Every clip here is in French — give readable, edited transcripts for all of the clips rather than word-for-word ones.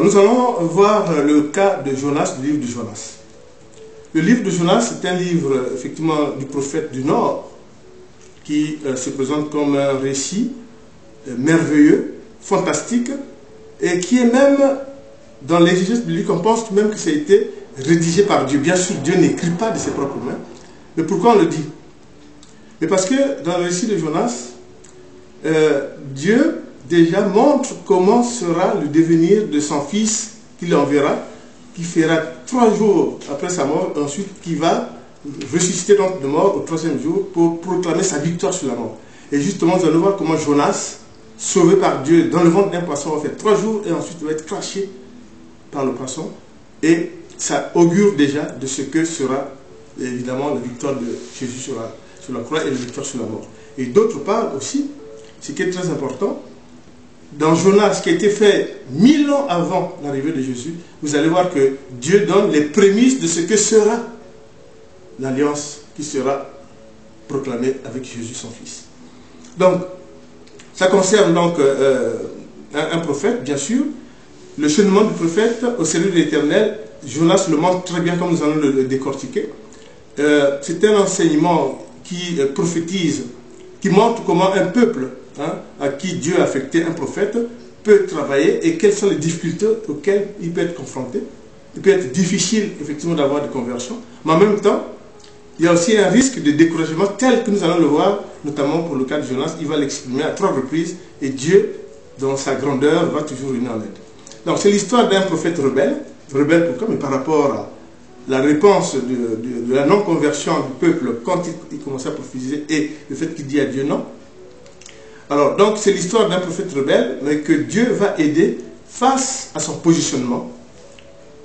Alors, nous allons voir le cas de Jonas, du livre de Jonas. Le livre de Jonas est un livre, effectivement, du prophète du Nord, qui se présente comme un récit merveilleux, fantastique, et qui est même, dans l'exégèse biblique, on pense même que ça a été rédigé par Dieu. Bien sûr, Dieu n'écrit pas de ses propres mains. Mais pourquoi on le dit? Mais parce que dans le récit de Jonas, Dieu déjà montre comment sera le devenir de son fils qu'il enverra, qui fera 3 jours après sa mort, ensuite qui va ressusciter donc de mort au 3e jour pour proclamer sa victoire sur la mort. Et justement, nous allons voir comment Jonas, sauvé par Dieu dans le ventre d'un poisson, va faire 3 jours et ensuite va être craché par le poisson. Et ça augure déjà de ce que sera évidemment la victoire de Jésus sur la croix et la victoire sur la mort. Et d'autre part aussi, ce qui est très important, dans Jonas, qui a été fait 1000 ans avant l'arrivée de Jésus, vous allez voir que Dieu donne les prémices de ce que sera l'alliance qui sera proclamée avec Jésus, son Fils. Donc, ça concerne donc un prophète, bien sûr. Le cheminement du prophète au service de l'Éternel, Jonas le montre très bien, comme nous allons le décortiquer. C'est un enseignement qui prophétise, qui montre comment un peuple à qui Dieu a affecté un prophète peut travailler et quelles sont les difficultés auxquelles il peut être confronté. Il peut être difficile effectivement d'avoir des conversions, mais en même temps, il y a aussi un risque de découragement tel que nous allons le voir, notamment pour le cas de Jonas. Il va l'exprimer à 3 reprises et Dieu, dans sa grandeur, va toujours venir en aide. Donc c'est l'histoire d'un prophète rebelle. Rebelle pourquoi? Mais par rapport à la réponse de la non-conversion du peuple quand il commençait à prophétiser et le fait qu'il dit à Dieu non. Alors, donc, c'est l'histoire d'un prophète rebelle, mais que Dieu va aider face à son positionnement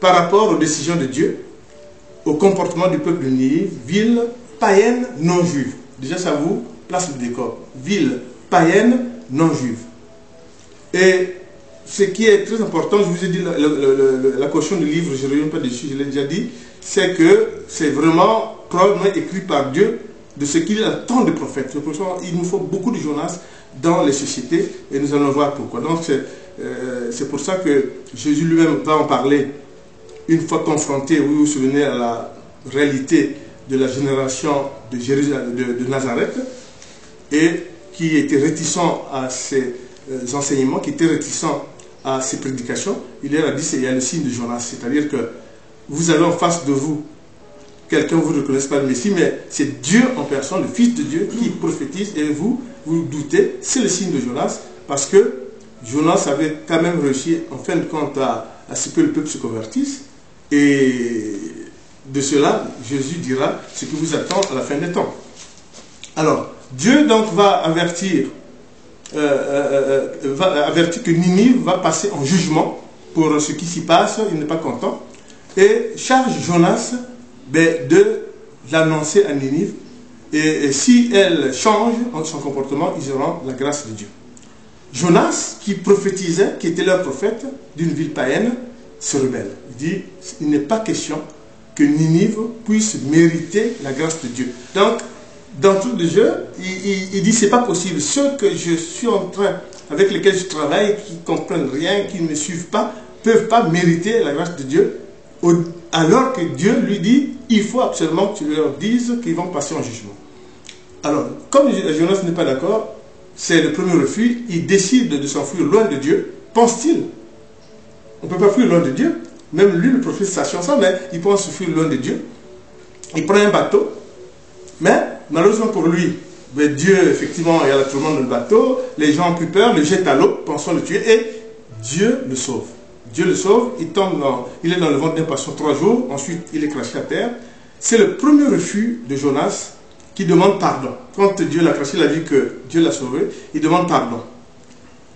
par rapport aux décisions de Dieu, au comportement du peuple de Ninive, ville païenne non juive. Déjà, ça vous place le décor. Ville païenne non juive. Et ce qui est très important, je vous ai dit la caution du livre, je ne reviens pas dessus, je l'ai déjà dit, c'est que c'est vraiment probablement écrit par Dieu de ce qu'il attend des prophètes. Il nous faut beaucoup de Jonas dans les sociétés et nous allons voir pourquoi. Donc c'est pour ça que Jésus lui-même va en parler une fois confronté, vous vous souvenez, à la réalité de la génération de Jérusalem, de Nazareth, et qui était réticent à ses enseignements, qui était réticent à ses prédications. Il leur a dit, il y a le signe de Jonas, c'est-à-dire que vous avez en face de vous quelqu'un, vous ne reconnaissez pas le Messie, mais c'est Dieu en personne, le Fils de Dieu, qui prophétise, et vous doutez, c'est le signe de Jonas, parce que Jonas avait quand même réussi, en fin de compte, à ce que le peuple se convertisse, et de cela, Jésus dira ce qui vous attend à la fin des temps. Alors, Dieu donc va avertir que Ninive va passer en jugement pour ce qui s'y passe, il n'est pas content, et charge Jonas de l'annoncer à Ninive, et si elle change son comportement, ils auront la grâce de Dieu. Jonas, qui prophétisait, qui était leur prophète d'une ville païenne, se rebelle. Il dit, il n'est pas question que Ninive puisse mériter la grâce de Dieu. Donc, dans tout le jeu, il dit, c'est pas possible. Ceux que je suis en train, avec lesquels je travaille, qui ne comprennent rien, qui ne me suivent pas, ne peuvent pas mériter la grâce de Dieu, alors que Dieu lui dit, il faut absolument que tu leur dises qu'ils vont passer en jugement. Alors, comme Jonas n'est pas d'accord, c'est le premier refus, il décide de s'enfuir loin de Dieu. Pense-t-il? On ne peut pas fuir loin de Dieux. Même lui, le prophète, sachant ça, mais il pense fuir loin de Dieu. Il prend un bateau, mais malheureusement pour lui, Dieu, effectivement, il y a la tourmente dans le bateau, les gens ont plus peur, le jettent à l'eau, pensant le tuer, et Dieu le sauve. Dieu le sauve, il est dans le ventre d'un poisson 3 jours, ensuite il est craché à terre. C'est le premier refus de Jonas qui demande pardon. Quand Dieu l'a craché, il a vu que Dieu l'a sauvé, il demande pardon.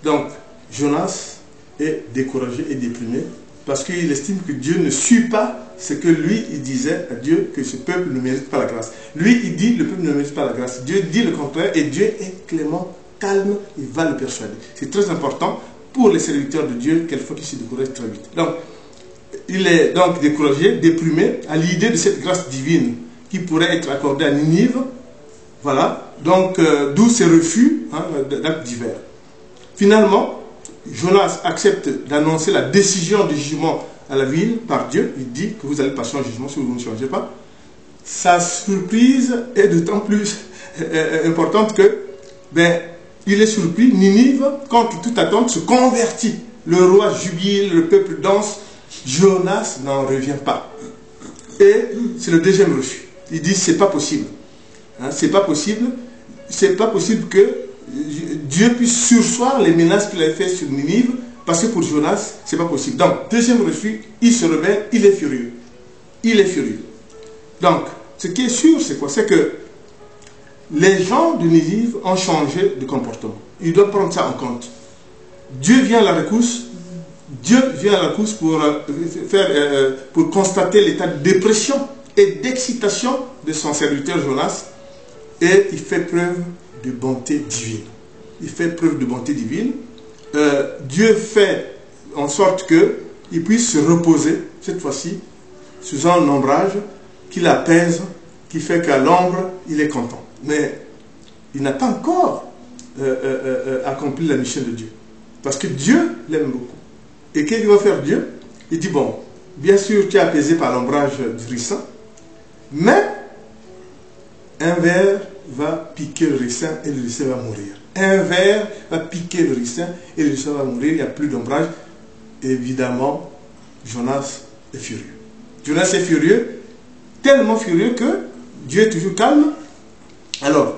Donc, Jonas est découragé et déprimé parce qu'il estime que Dieu ne suit pas ce que lui, il disait à Dieu, que ce peuple ne mérite pas la grâce. Lui, il dit le peuple ne mérite pas la grâce. Dieu dit le contraire et Dieu est clément, calme, il va le persuader. C'est très important pour les serviteurs de Dieu, quelquefois qu'ils se découragent très vite. Donc, il est donc découragé, déprimé à l'idée de cette grâce divine qui pourrait être accordée à Ninive. Voilà, donc d'où ces refus d'actes divers. Finalement, Jonas accepte d'annoncer la décision de jugement à la ville par Dieu. Il dit que vous allez passer en jugement si vous ne changez pas. Sa surprise est d'autant plus importante que, il est surpris. Ninive, contre toute attente, se convertit. Le roi jubile, le peuple danse. Jonas n'en revient pas. Et c'est le deuxième refus. Il dit c'est pas possible. Hein, c'est pas possible. C'est pas possible que Dieu puisse surseoir les menaces qu'il a faites sur Ninive, parce que pour Jonas, c'est pas possible. Donc, deuxième refus, il se rebelle, il est furieux. Il est furieux. Donc, ce qui est sûr, c'est quoi? C'est que les gens de Ninive ont changé de comportement. Ils doivent prendre ça en compte. Dieu vient à la rescousse. Dieu vient à la rescousse pour constater l'état de dépression et d'excitation de son serviteur Jonas. Et il fait preuve de bonté divine. Il fait preuve de bonté divine. Dieu fait en sorte qu'il puisse se reposer, cette fois-ci, sous un ombrage qui l'apaise, qui fait qu'à l'ombre, il est content. Mais il n'a pas encore accompli la mission de Dieu. Parce que Dieu l'aime beaucoup. Et qu'est-ce qu'il va faire Dieu? Il dit, bon, bien sûr, tu es apaisé par l'ombrage du ricin, mais un ver va piquer le ricin et le ricin va mourir. Un ver va piquer le ricin et le ricin va mourir, il n'y a plus d'ombrage. Évidemment, Jonas est furieux. Jonas est furieux, tellement furieux que Dieu est toujours calme. Alors,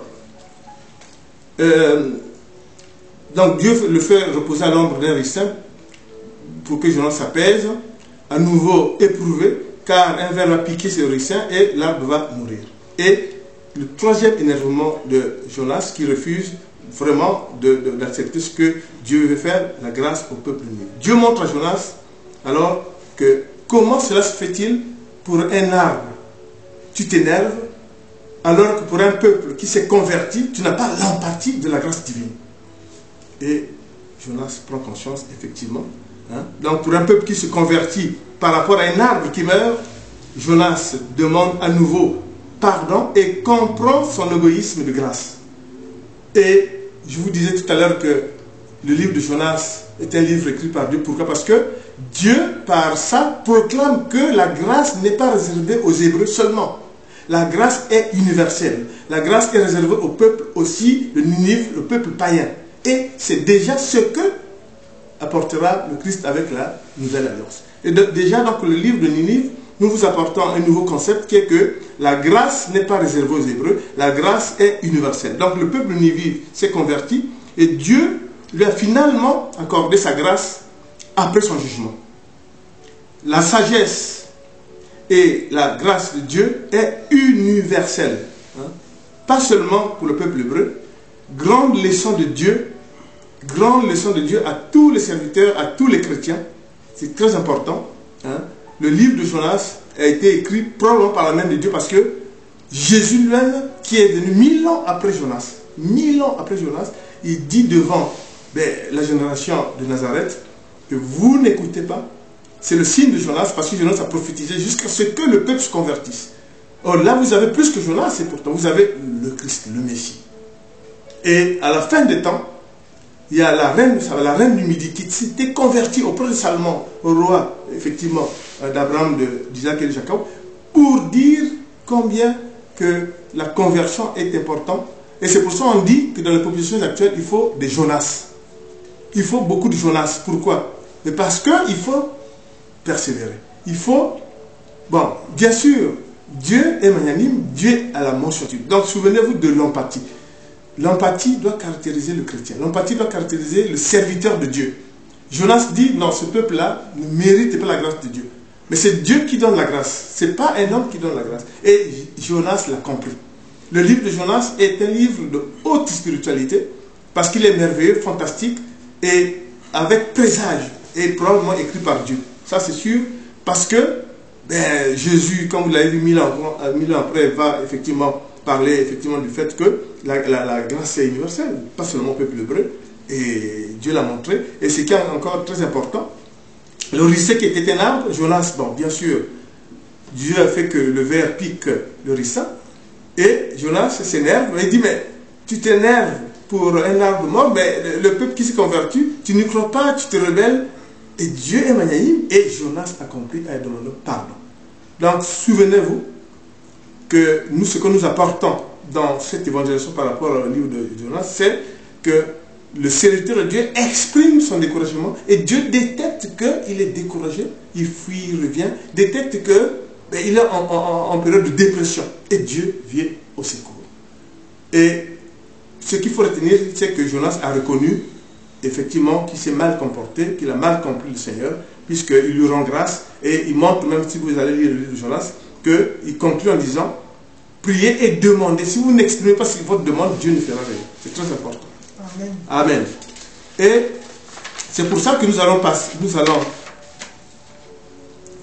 donc Dieu le fait reposer à l'ombre d'un ricin pour que Jonas s'apaise, à nouveau éprouvé, car un ver va piquer ce ricin et l'arbre va mourir. Et le troisième énervement de Jonas qui refuse vraiment d'accepter ce que Dieu veut faire, la grâce au peuple nu. Dieu montre à Jonas alors que comment cela se fait-il pour un arbre, tu t'énerves, alors que pour un peuple qui s'est converti, tu n'as pas l'empathie de la grâce divine. Et Jonas prend conscience, effectivement. Hein? Donc pour un peuple qui se convertit par rapport à un arbre qui meurt, Jonas demande à nouveau pardon et comprend son égoïsme de grâce. Et je vous disais tout à l'heure que le livre de Jonas est un livre écrit par Dieu. Pourquoi? Parce que Dieu, par ça, proclame que la grâce n'est pas réservée aux Hébreux seulement. La grâce est universelle. La grâce est réservée au peuple aussi, le Ninive, le peuple païen. Et c'est déjà ce que apportera le Christ avec la nouvelle alliance. Et déjà, dans le livre de Ninive, nous vous apportons un nouveau concept qui est que la grâce n'est pas réservée aux Hébreux, la grâce est universelle. Donc le peuple ninive s'est converti et Dieu lui a finalement accordé sa grâce après son jugement. La sagesse et la grâce de Dieu est universelle. Hein? Pas seulement pour le peuple hébreu. Grande leçon de Dieu à tous les serviteurs, à tous les chrétiens. C'est très important. Hein? Le livre de Jonas a été écrit probablement par la main de Dieu parce que Jésus lui-même, qui est venu 1000 ans après Jonas, il dit devant la génération de Nazareth que vous n'écoutez pas. C'est le signe de Jonas parce que Jonas a prophétisé jusqu'à ce que le peuple se convertisse. Or là, vous avez plus que Jonas et pourtant vous avez le Christ, le Messie. Et à la fin des temps, il y a la reine du Midi qui s'était convertie auprès de Salomon, au roi, effectivement, d'Abraham, d'Isaac et de Jacob, pour dire combien que la conversion est importante. Et c'est pour ça qu'on dit que dans les populations actuelles, il faut des Jonas. Il faut beaucoup de Jonas. Pourquoi? Mais parce qu'il faut persévérer. Il faut... Bon, bien sûr, Dieu est magnanime, Dieu a la mansuétude. Donc, souvenez-vous de l'empathie. L'empathie doit caractériser le chrétien. L'empathie doit caractériser le serviteur de Dieu. Jonas dit, non, ce peuple-là ne mérite pas la grâce de Dieu. Mais c'est Dieu qui donne la grâce. Ce n'est pas un homme qui donne la grâce. Et Jonas l'a compris. Le livre de Jonas est un livre de haute spiritualité parce qu'il est merveilleux, fantastique et avec présage et probablement écrit par Dieu. Ça c'est sûr parce que Jésus, comme vous l'avez vu 1000 ans après, va effectivement parler effectivement du fait que la grâce est universelle, pas seulement au peuple hébreu, et Dieu l'a montré. Et ce qui est encore très important, le ricin qui était un arbre, Jonas, bon, bien sûr, Dieu a fait que le ver pique le ricin, et Jonas s'énerve, et il dit, mais tu t'énerves pour un arbre mort, mais le peuple qui s'est converti, tu n'y crois pas, tu te rebelles, et Dieu est magnanime, et Jonas a compris à demander pardon. Donc, souvenez-vous que nous, ce que nous apportons dans cette évangélisation par rapport au livre de Jonas, c'est que le serviteur de Dieu exprime son découragement, et Dieu détecte qu'il est découragé, il fuit, il revient, détecte qu'il est en période de dépression, et Dieu vient au secours. Et ce qu'il faut retenir, c'est que Jonas a reconnu effectivement qu'il s'est mal comporté, qu'il a mal compris le Seigneur, puisqu'il lui rend grâce, et il montre, même si vous allez lire le livre de Jonas, qu'il conclut en disant, priez et demandez. Si vous n'exprimez pas votre demande, Dieu ne fera rien. C'est très important. Amen. Amen. Et c'est pour ça que nous allons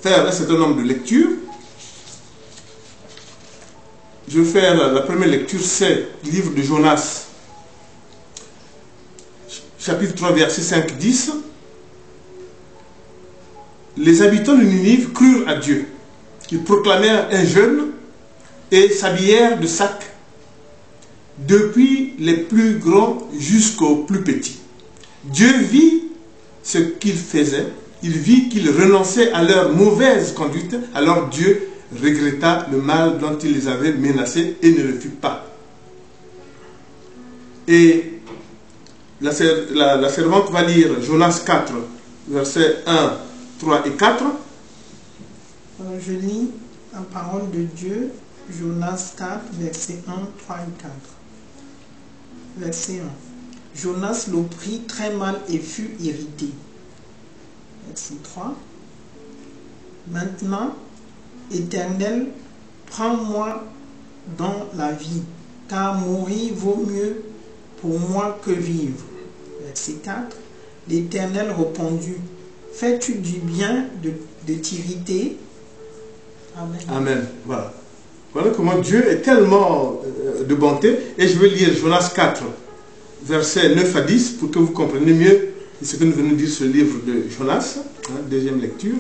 faire un certain nombre de lectures. Je vais faire la première lecture, c'est le livre de Jonas, chapitre 3, verset 5-10. Les habitants de Ninive crurent à Dieu. Ils proclamèrent un jeûne et s'habillèrent de sacs, depuis les plus grands jusqu'aux plus petits. Dieu vit ce qu'ils faisaient, il vit qu'ils renonçaient à leur mauvaise conduite, alors Dieu regretta le mal dont il les avait menacés et ne le fit pas. Et la servante va lire Jonas 4, versets 1, 3 et 4. Je lis la parole de Dieu, Jonas 4, versets 1, 3 et 4. Verset 1. Jonas le prit très mal et fut irrité. Verset 3. Maintenant, Éternel, prends-moi dans la vie, car mourir vaut mieux pour moi que vivre. Verset 4. L'Éternel répondit, fais-tu du bien de t'irriter? Amen. Amen. Voilà. Voilà comment Dieu est tellement de bonté. Et je vais lire Jonas 4, versets 9 à 10, pour que vous compreniez mieux ce que nous venons de dire sur le livre de Jonas, deuxième lecture.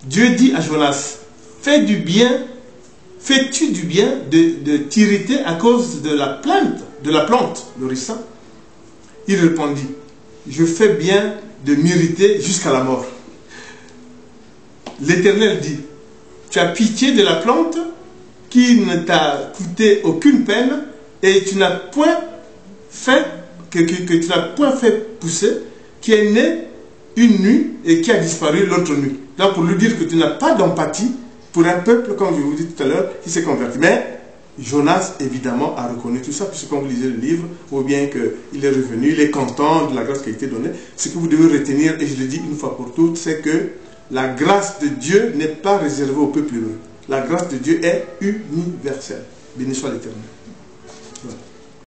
Dieu dit à Jonas, fais-tu du bien de t'irriter à cause de la plante, l'orissa? Il répondit, je fais bien de m'irriter jusqu'à la mort. L'Éternel dit, tu as pitié de la plante qui ne t'a coûté aucune peine et tu n'as point fait pousser, qui est né une nuit et qui a disparu l'autre nuit. Donc pour lui dire que tu n'as pas d'empathie pour un peuple, comme je vous dis tout à l'heure, qui s'est converti. Mais Jonas, évidemment, a reconnu tout ça, puisque quand vous lisez le livre, ou bien qu'il est revenu, il est content de la grâce qui a été donnée. Ce que vous devez retenir, et je le dis une fois pour toutes, c'est que la grâce de Dieu n'est pas réservée au peuple heureux. La grâce de Dieu est universelle. Béni soit l'Éternel. Voilà.